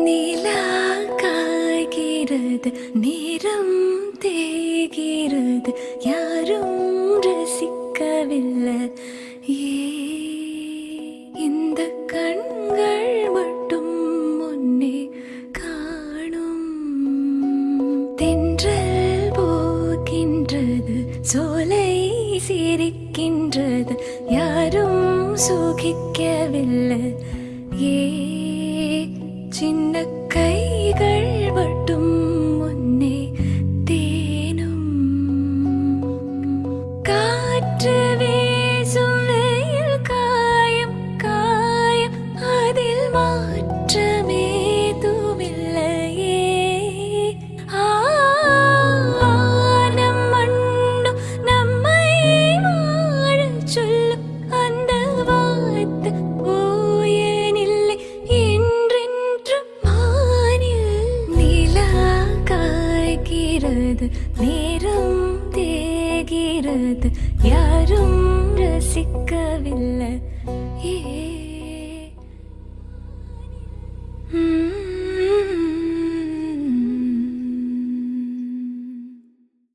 நிலா காய்கிறது, நேரம் தேய்கிறது, யாரும் ரசிக்கவில்லை. இந்த கண்கள் மட்டும் முன்னே காணும். தென்றல் போகின்றது, சோலை சிரிக்கின்றது, யாரும் சுகிக்கவில்லை. சின்ன கைகள் மட்டும் முன்னே தேனும். காற்று வீசும் வெயில் காயம் காயம், அதில் மாற்றமே தூவில்லையே. ஆனம் மண்ணும் நம்மை வாழச் சொல்லும், அந்த வார்த்தை ஓயனில்லை என்றென்றும் வானில். நிலா காய்கிறது, நேரம் தேய்கிறது, யாரும் ரசிக்கவில்லை.